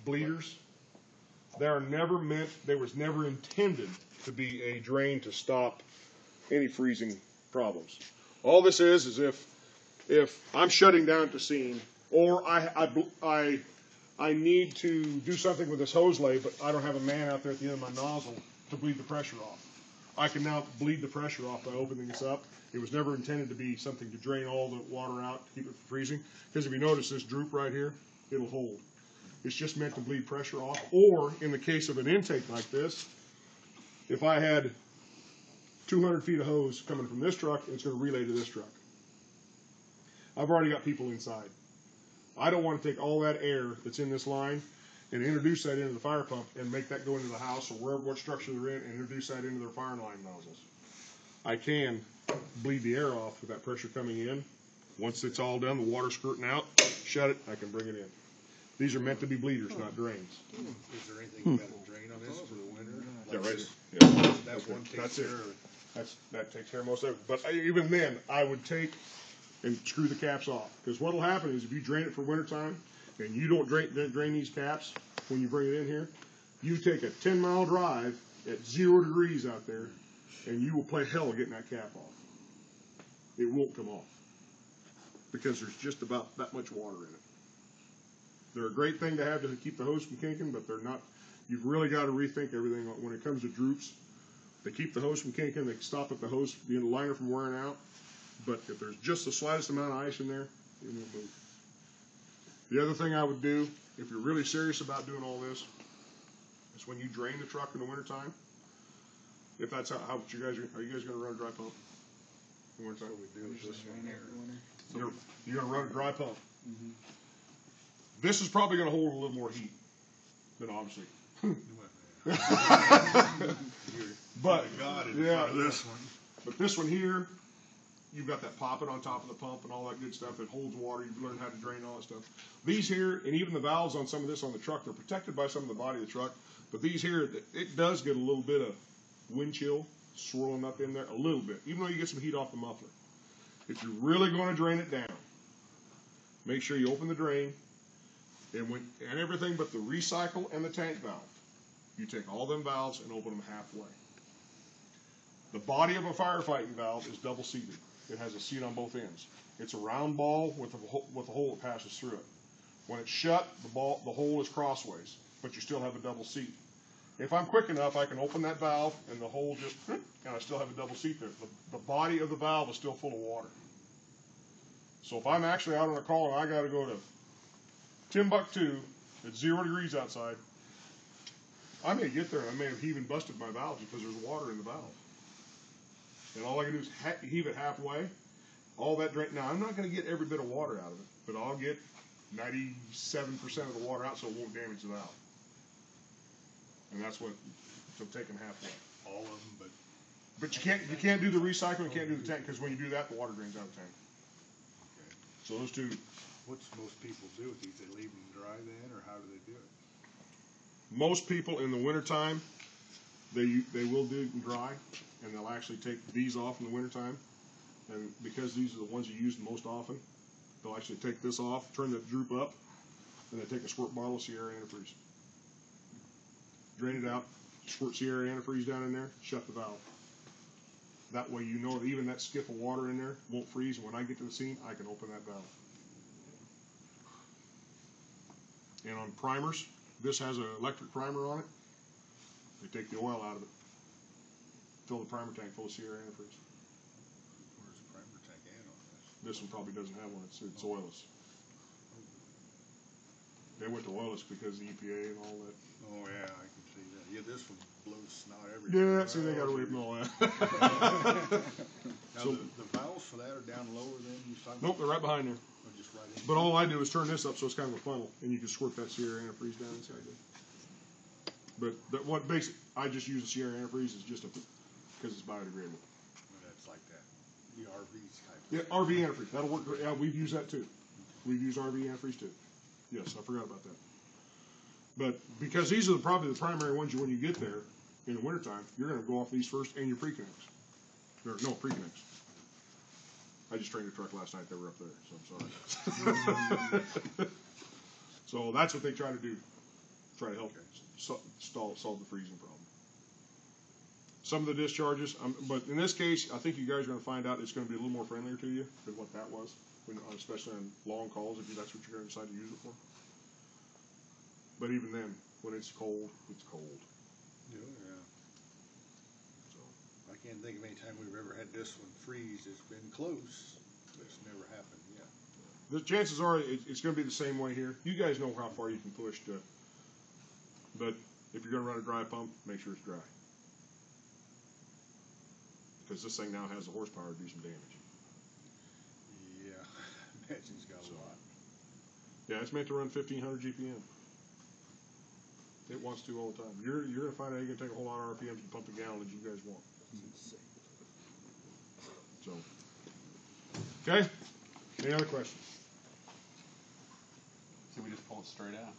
bleeders. They are never meant, they was never intended to be a drain to stop any freezing problems. All this is if I'm shutting down at the seam, or I need to do something with this hose lay, but I don't have a man out there at the end of my nozzle to bleed the pressure off. I can now bleed the pressure off by opening this up. It was never intended to be something to drain all the water out to keep it from freezing. Because if you notice this droop right here, it'll hold. It's just meant to bleed pressure off. Or in the case of an intake like this, if I had 200 feet of hose coming from this truck, it's going to relay to this truck. I've already got people inside. I don't want to take all that air that's in this line and introduce that into the fire pump and make that go into the house or wherever, what structure they're in, and introduce that into their fire line nozzles. I can bleed the air off with that pressure coming in. Once it's all done, the water squirting out, shut it, I can bring it in. These are meant to be bleeders, not drains. Is there anything about a drain on this for the winter? Yeah, Like right. this? Yeah. That one takes care of it. That takes care of most of it. But even then, I would take and screw the caps off. Because what will happen is if you drain it for wintertime and you don't drain these caps when you bring it in here, you take a 10-mile drive at 0 degrees out there and you will play hell getting that cap off. It won't come off because there's just about that much water in it. They're a great thing to have to keep the hose from kinking, but they're not. You've really got to rethink everything when it comes to droops. They keep the hose from kinking. They stop at the hose, the liner from wearing out. But if there's just the slightest amount of ice in there, it won't move. The other thing I would do, if you're really serious about doing all this, is when you drain the truck in the wintertime, if that's how you guys are you guys going to run a dry pump? In the wintertime? What we do is this one here. You're going to run a dry pump. Mm-hmm. This is probably going to hold a little more heat than obviously. But yeah, this one. But this one here, you've got that poppet on top of the pump and all that good stuff. It holds water. You've learned how to drain all that stuff. These here, and even the valves on some of this on the truck, they're protected by some of the body of the truck. But these here, it does get a little bit of wind chill swirling up in there, a little bit, even though you get some heat off the muffler. If you're really going to drain it down, make sure you open the drain. And everything but the recycle and the tank valve. You take all them valves and open them halfway. The body of a firefighting valve is double seated. It has a seat on both ends. It's a round ball with a hole that passes through it. When it's shut, the hole is crossways, but you still have a double seat. If I'm quick enough, I can open that valve and the hole just, and I still have a double seat there. The body of the valve is still full of water. So if I'm actually out on a call and I got to go to Timbuktu at 0 degrees outside, I may get there and I may have even busted my valve because there's water in the valve. And all I can do is heave it halfway. All that drain. Now I'm not going to get every bit of water out of it, but I'll get 97% of the water out so it won't damage the valve. And that's what. So take them halfway. All of them, but you can't do the recycling. You can't do the tank because when you do that, the water drains out of the tank. Okay. So those two. What's most people do with these? They leave them dry then, or how do they do it? Most people in the wintertime, they will do them dry, and they'll actually take these off in the wintertime. And because these are the ones you use most often, they'll actually take this off, turn the droop up, and they take a squirt bottle of Sierra antifreeze. Drain it out, squirt Sierra antifreeze down in there, shut the valve. That way you know that even that skip of water in there won't freeze, and when I get to the scene, I can open that valve. And on primers, this has an electric primer on it. They take the oil out of it. Fill the primer tank full of Sierra antifreeze. Where's the primer tank at on this? This one probably doesn't have one. It's oilless. They went to oilless because of the EPA and all that. Oh yeah, I can see that. Yeah, this one blows snot everywhere. Yeah, see, they got away from all that. Now, so the valves for that are down lower than you talking about? Nope, they're right behind there. Or just right in. But all I do is turn this up so it's kind of a funnel, and you can squirt that Sierra antifreeze down inside there. But what basic, I just use the Sierra antifreeze is just because it's biodegradable. Well, that's like that. The RVs type. Yeah, RV antifreeze. That'll work. Yeah, we've used that too. We've used RV antifreeze too. Yes, I forgot about that. But because these are probably the primary ones when you get there in the wintertime, you're going to go off these first and your pre-connects. No, pre-connects. I just trained a truck last night. They were up there, so I'm sorry. So that's what they try to do. Try to help Okay. solve the freezing problem. Some of the discharges, but in this case, I think you guys are going to find out it's going to be a little more friendlier to you than what that was, especially on long calls, if that's what you're going to decide to use it for. But even then, when it's cold, it's cold. Yeah. So I can't think of any time we've ever had this one freeze. It's been close. It's never happened yet. the chances are it's going to be the same way here. You guys know how far you can push to, but if you're going to run a dry pump, make sure it's dry. Because this thing now has the horsepower to do some damage. Yeah, imagine it's got a lot. Yeah, it's meant to run 1,500 GPM. It wants to all the time. You're going to find out you can take a whole lot of RPMs and pump the gallon as you guys want. So, okay. Any other questions? So we just pull it straight out.